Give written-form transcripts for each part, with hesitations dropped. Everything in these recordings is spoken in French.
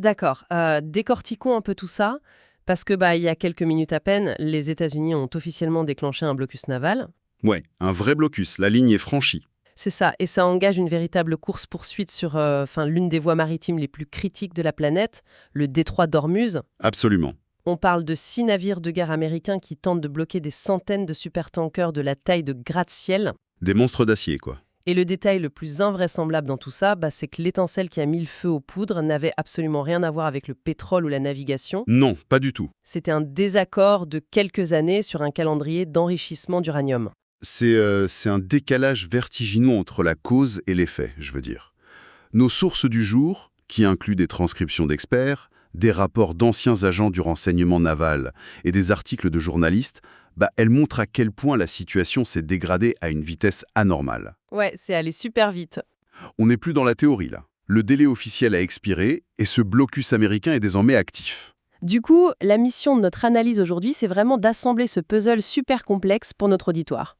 D'accord. Décortiquons un peu tout ça, parce que il y a quelques minutes à peine, les États-Unis ont officiellement déclenché un blocus naval. Ouais, un vrai blocus, la ligne est franchie. C'est ça, et ça engage une véritable course-poursuite sur l'une des voies maritimes les plus critiques de la planète, le détroit d'Ormuz. Absolument. On parle de 6 navires de guerre américains qui tentent de bloquer des centaines de supertankers de la taille de gratte-ciel. Des monstres d'acier, quoi. Et le détail le plus invraisemblable dans tout ça, c'est que l'étincelle qui a mis le feu aux poudres n'avait absolument rien à voir avec le pétrole ou la navigation. Non, pas du tout. C'était un désaccord de quelques années sur un calendrier d'enrichissement d'uranium. C'est un décalage vertigineux entre la cause et l'effet, je veux dire. Nos sources du jour, qui incluent des transcriptions d'experts, des rapports d'anciens agents du renseignement naval et des articles de journalistes, elles montrent à quel point la situation s'est dégradée à une vitesse anormale. Ouais, c'est allé super vite. On n'est plus dans la théorie, là. Le délai officiel a expiré et ce blocus américain est désormais actif. Du coup, la mission de notre analyse aujourd'hui, c'est vraiment d'assembler ce puzzle super complexe pour notre auditoire.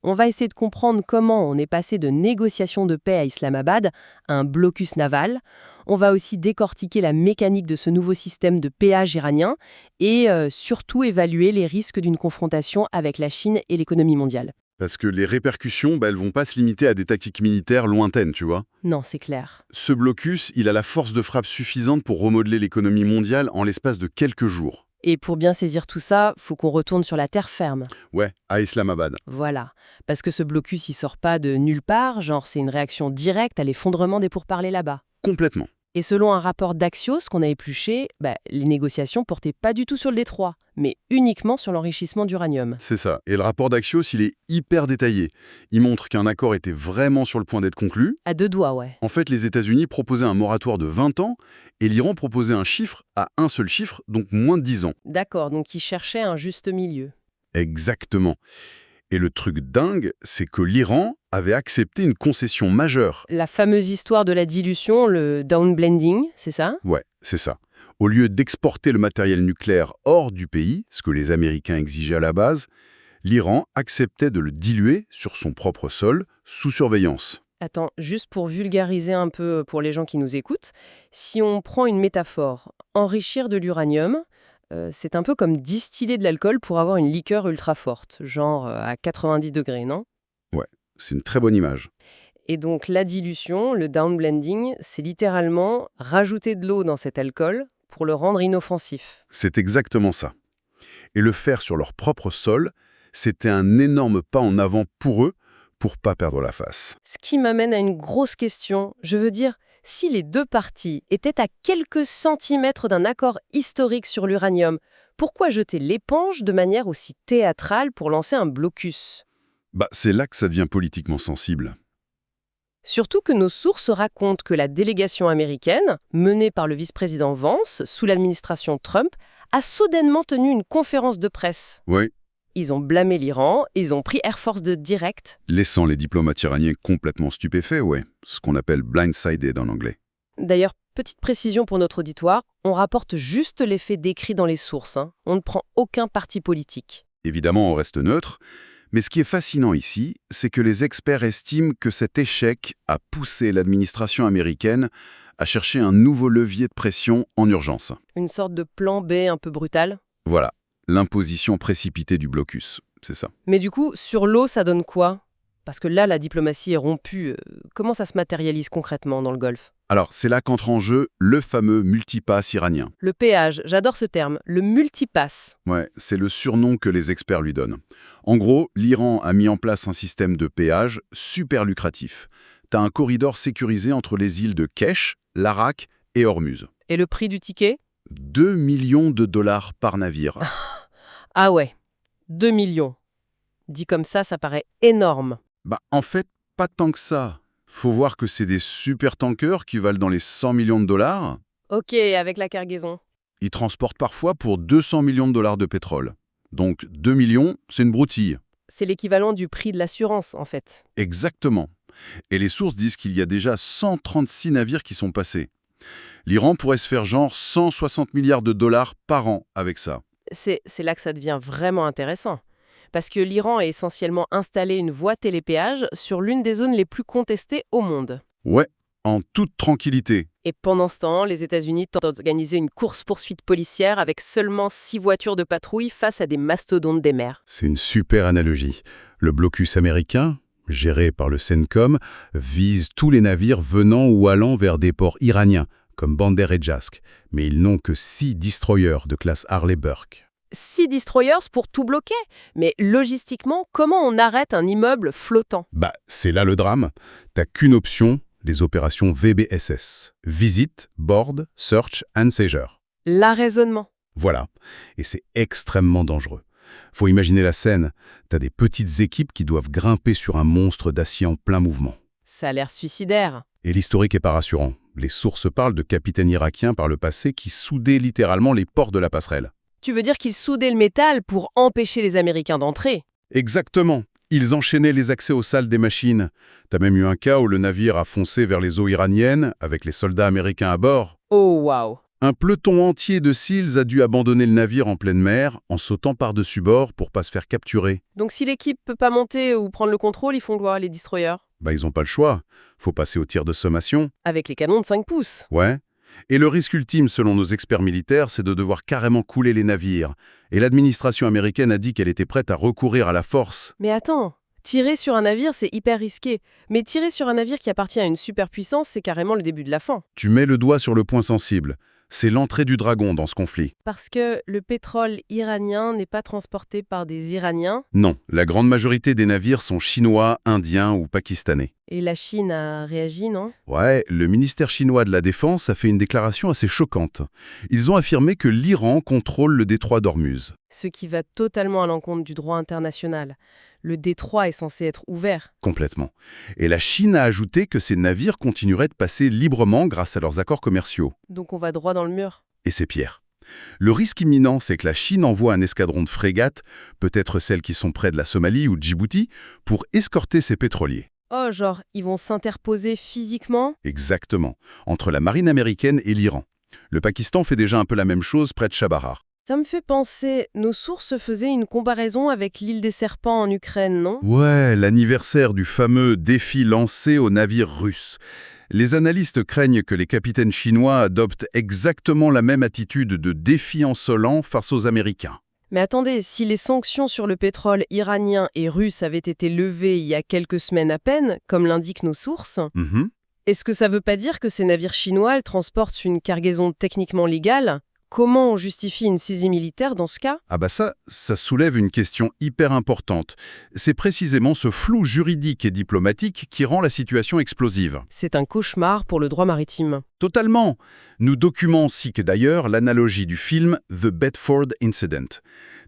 On va essayer de comprendre comment on est passé de négociations de paix à Islamabad à un blocus naval. On va aussi décortiquer la mécanique de ce nouveau système de péage iranien et surtout évaluer les risques d'une confrontation avec la Chine et l'économie mondiale. Parce que les répercussions, elles vont pas se limiter à des tactiques militaires lointaines, tu vois. Non, c'est clair. Ce blocus, il a la force de frappe suffisante pour remodeler l'économie mondiale en l'espace de quelques jours. Et pour bien saisir tout ça, faut qu'on retourne sur la terre ferme. Ouais, à Islamabad. Voilà. Parce que ce blocus, il sort pas de nulle part, genre c'est une réaction directe à l'effondrement des pourparlers là-bas. Complètement. Et selon un rapport d'Axios qu'on a épluché, les négociations portaient pas du tout sur le détroit, mais uniquement sur l'enrichissement d'uranium. C'est ça. Et le rapport d'Axios, il est hyper détaillé. Il montre qu'un accord était vraiment sur le point d'être conclu. À deux doigts, ouais. En fait, les États-Unis proposaient un moratoire de 20 ans et l'Iran proposait un chiffre à un seul chiffre, donc moins de 10 ans. D'accord, donc ils cherchaient un juste milieu. Exactement. Et le truc dingue, c'est que l'Iran avait accepté une concession majeure. La fameuse histoire de la dilution, le downblending, c'est ça? Ouais, c'est ça. Au lieu d'exporter le matériel nucléaire hors du pays, ce que les Américains exigeaient à la base, l'Iran acceptait de le diluer sur son propre sol, sous surveillance. Attends, juste pour vulgariser un peu pour les gens qui nous écoutent, si on prend une métaphore, enrichir de l'uranium, c'est un peu comme distiller de l'alcool pour avoir une liqueur ultra forte, genre à 90 degrés, non? Ouais, c'est une très bonne image. Et donc la dilution, le downblending, c'est littéralement rajouter de l'eau dans cet alcool pour le rendre inoffensif. C'est exactement ça. Et le faire sur leur propre sol, c'était un énorme pas en avant pour eux, pour pas perdre la face. Ce qui m'amène à une grosse question. Je veux dire, si les deux parties étaient à quelques centimètres d'un accord historique sur l'uranium, pourquoi jeter l'éponge de manière aussi théâtrale pour lancer un blocus? C'est là que ça devient politiquement sensible. Surtout que nos sources racontent que la délégation américaine, menée par le vice-président Vance sous l'administration Trump, a soudainement tenu une conférence de presse. Oui, Ils ont blâmé l'Iran, ils ont pris Air Force de direct. laissant les diplomates iraniens complètement stupéfaits, ouais. Ce qu'on appelle blindsided en anglais. D'ailleurs, petite précision pour notre auditoire, on rapporte juste les faits décrits dans les sources. On ne prend aucun parti politique. Évidemment, on reste neutre. Mais ce qui est fascinant ici, c'est que les experts estiment que cet échec a poussé l'administration américaine à chercher un nouveau levier de pression en urgence. Une sorte de plan B un peu brutal. Voilà, l'imposition précipitée du blocus, c'est ça. Mais du coup, sur l'eau, ça donne quoi? Parce que là, la diplomatie est rompue. Comment ça se matérialise concrètement dans le Golfe? Alors, c'est là qu'entre en jeu le fameux multipass iranien. Le péage, j'adore ce terme, le multipass. Ouais, c'est le surnom que les experts lui donnent. En gros, l'Iran a mis en place un système de péage super lucratif. T'as un corridor sécurisé entre les îles de Kesh, Larak et Hormuz. Et le prix du ticket? 2 millions de dollars par navire. Ah ouais, 2 millions. Dit comme ça paraît énorme. En fait, pas tant que ça. Faut voir que c'est des super tankers qui valent dans les 100 millions de dollars. Ok, avec la cargaison. Ils transportent parfois pour 200 millions de dollars de pétrole. Donc 2 millions, c'est une broutille. C'est l'équivalent du prix de l'assurance, en fait. Exactement. Et les sources disent qu'il y a déjà 136 navires qui sont passés. L'Iran pourrait se faire genre 160 milliards de dollars par an avec ça. C'est là que ça devient vraiment intéressant. Parce que l'Iran a essentiellement installé une voie télépéage sur l'une des zones les plus contestées au monde. Ouais, En toute tranquillité. Et pendant ce temps, les États-Unis tentent d'organiser une course-poursuite policière avec seulement 6 voitures de patrouille face à des mastodontes des mers. C'est une super analogie. Le blocus américain, géré par le CENTCOM, vise tous les navires venant ou allant vers des ports iraniens, comme Bandar et Jask, mais ils n'ont que 6 destroyers de classe Harley-Burke. 6 destroyers pour tout bloquer. Mais logistiquement, comment on arrête un immeuble flottant? C'est là le drame. T'as qu'une option, les opérations VBSS. Visit, Board, Search and Seizure. L'arraisonnement. Voilà. Et c'est extrêmement dangereux. Faut imaginer la scène. T'as des petites équipes qui doivent grimper sur un monstre d'acier en plein mouvement. Ça a l'air suicidaire. Et l'historique est pas rassurant. Les sources parlent de capitaines irakiens par le passé qui soudaient littéralement les ports de la passerelle. Tu veux dire qu'ils soudaient le métal pour empêcher les Américains d'entrer? Exactement. Ils enchaînaient les accès aux salles des machines. T'as même eu un cas où le navire a foncé vers les eaux iraniennes, avec les soldats américains à bord. Oh, waouh! Un peloton entier de SEALs a dû abandonner le navire en pleine mer, en sautant par-dessus bord pour pas se faire capturer. Donc si l'équipe peut pas monter ou prendre le contrôle, ils font quoi, les destroyers? Ils ont pas le choix. Faut passer au tir de sommation. Avec les canons de 5 pouces. Ouais. Et le risque ultime, selon nos experts militaires, c'est de devoir carrément couler les navires. Et l'administration américaine a dit qu'elle était prête à recourir à la force. Mais attends, tirer sur un navire, c'est hyper risqué. Mais tirer sur un navire qui appartient à une superpuissance, c'est carrément le début de la fin. Tu mets le doigt sur le point sensible. C'est l'entrée du dragon dans ce conflit. Parce que le pétrole iranien n'est pas transporté par des Iraniens. Non, la grande majorité des navires sont chinois, indiens ou pakistanais. Et la Chine a réagi, non? Ouais, le ministère chinois de la Défense a fait une déclaration assez choquante. Ils ont affirmé que l'Iran contrôle le détroit d'Ormuz. Ce qui va totalement à l'encontre du droit international. Le détroit est censé être ouvert. Complètement. Et la Chine a ajouté que ces navires continueraient de passer librement grâce à leurs accords commerciaux. Donc on va droit dans le mur. Et c'est pire. Le risque imminent, c'est que la Chine envoie un escadron de frégates, peut-être celles qui sont près de la Somalie ou de Djibouti, pour escorter ces pétroliers. Oh, genre, ils vont s'interposer physiquement? Exactement, entre la marine américaine et l'Iran. Le Pakistan fait déjà un peu la même chose près de Chabahar. Ça me fait penser, nos sources faisaient une comparaison avec l'île des Serpents en Ukraine, non? Ouais, l'anniversaire du fameux défi lancé aux navires russes. Les analystes craignent que les capitaines chinois adoptent exactement la même attitude de défi insolent face aux Américains. Mais attendez, si les sanctions sur le pétrole iranien et russe avaient été levées il y a quelques semaines à peine, comme l'indiquent nos sources, est-ce que ça veut pas dire que ces navires chinois transportent une cargaison techniquement légale? Comment on justifie une saisie militaire dans ce cas? Ça soulève une question hyper importante. C'est précisément ce flou juridique et diplomatique qui rend la situation explosive. C'est un cauchemar pour le droit maritime. Totalement. Nous documentons aussi que d'ailleurs l'analogie du film The Bedford Incident.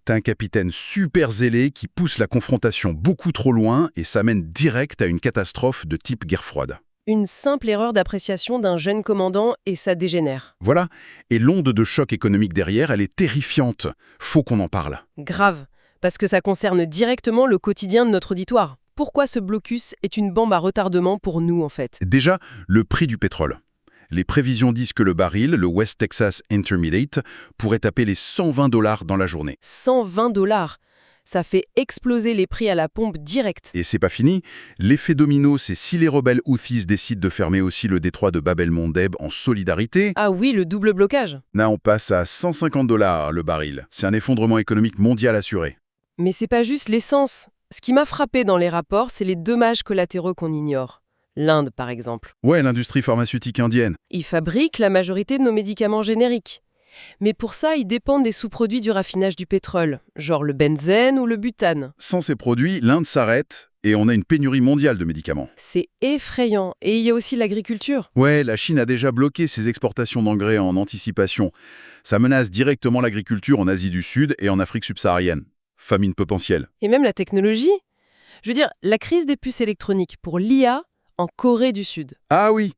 T'as un capitaine super zélé qui pousse la confrontation beaucoup trop loin et ça mène direct à une catastrophe de type guerre froide. Une simple erreur d'appréciation d'un jeune commandant et ça dégénère. Voilà. Et l'onde de choc économique derrière, elle est terrifiante. Faut qu'on en parle. Grave, parce que ça concerne directement le quotidien de notre auditoire. Pourquoi ce blocus est une bombe à retardement pour nous, en fait? Déjà, le prix du pétrole. Les prévisions disent que le baril, le West Texas Intermediate, pourrait taper les $120 dans la journée. $120. Ça fait exploser les prix à la pompe direct. Et c'est pas fini. L'effet domino, c'est si les rebelles Houthis décident de fermer aussi le détroit de Bab el-Mandeb en solidarité. Ah oui, le double blocage. Là, on passe à $150 le baril. C'est un effondrement économique mondial assuré. Mais c'est pas juste l'essence. Ce qui m'a frappé dans les rapports, c'est les dommages collatéraux qu'on ignore. L'Inde, par exemple. Ouais, l'industrie pharmaceutique indienne. Ils fabriquent la majorité de nos médicaments génériques. Mais pour ça, ils dépendent des sous-produits du raffinage du pétrole, genre le benzène ou le butane. Sans ces produits, l'Inde s'arrête et on a une pénurie mondiale de médicaments. C'est effrayant. Et il y a aussi l'agriculture. Ouais, la Chine a déjà bloqué ses exportations d'engrais en anticipation. Ça menace directement l'agriculture en Asie du Sud et en Afrique subsaharienne. Famine potentielle. Et même la technologie. Je veux dire, la crise des puces électroniques pour l'IA en Corée du Sud. Ah oui,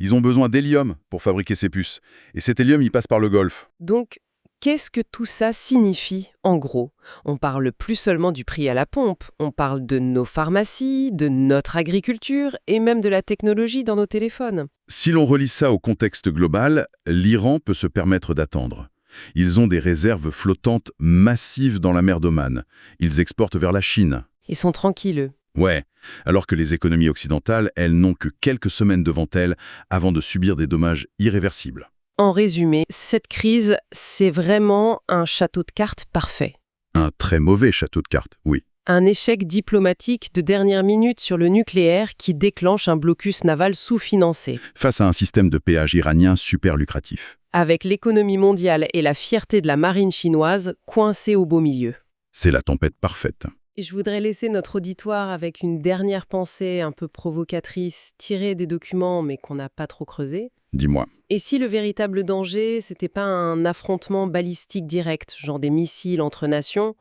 ils ont besoin d'hélium pour fabriquer ces puces. Et cet hélium, il passe par le Golfe. Donc, qu'est-ce que tout ça signifie, en gros? On parle plus seulement du prix à la pompe, on parle de nos pharmacies, de notre agriculture et même de la technologie dans nos téléphones. Si l'on relie ça au contexte global, l'Iran peut se permettre d'attendre. Ils ont des réserves flottantes massives dans la mer d'Oman. Ils exportent vers la Chine. Ils sont tranquilles, eux. Ouais, alors que les économies occidentales, elles n'ont que quelques semaines devant elles avant de subir des dommages irréversibles. En résumé, cette crise, c'est vraiment un château de cartes parfait. Un très mauvais château de cartes, oui. Un échec diplomatique de dernière minute sur le nucléaire qui déclenche un blocus naval sous-financé. Face à un système de péage iranien super lucratif. Avec l'économie mondiale et la fierté de la marine chinoise coincée au beau milieu. C'est la tempête parfaite. Et je voudrais laisser notre auditoire avec une dernière pensée un peu provocatrice, tirée des documents mais qu'on n'a pas trop creusé. Dis-moi. Et si le véritable danger, c'était pas un affrontement balistique direct, genre des missiles entre nations,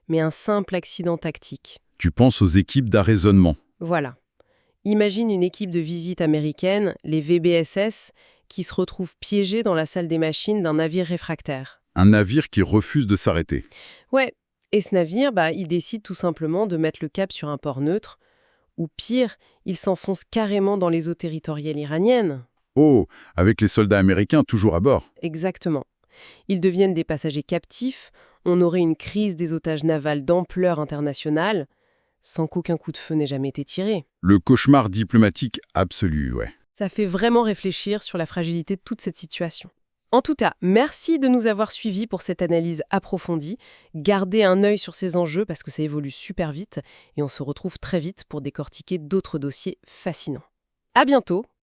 mais un simple accident tactique? Tu penses aux équipes d'arraisonnement. Voilà. Imagine une équipe de visite américaine, les VBSS, qui se retrouvent piégés dans la salle des machines d'un navire réfractaire. Un navire qui refuse de s'arrêter. Ouais, et ce navire, il décide tout simplement de mettre le cap sur un port neutre, ou pire, il s'enfonce carrément dans les eaux territoriales iraniennes. Oh, avec les soldats américains toujours à bord. Exactement. Ils deviennent des passagers captifs, on aurait une crise des otages navals d'ampleur internationale, sans qu'aucun coup de feu n'ait jamais été tiré. Le cauchemar diplomatique absolu, ouais. Ça fait vraiment réfléchir sur la fragilité de toute cette situation. En tout cas, merci de nous avoir suivis pour cette analyse approfondie. Gardez un œil sur ces enjeux parce que ça évolue super vite et on se retrouve très vite pour décortiquer d'autres dossiers fascinants. À bientôt!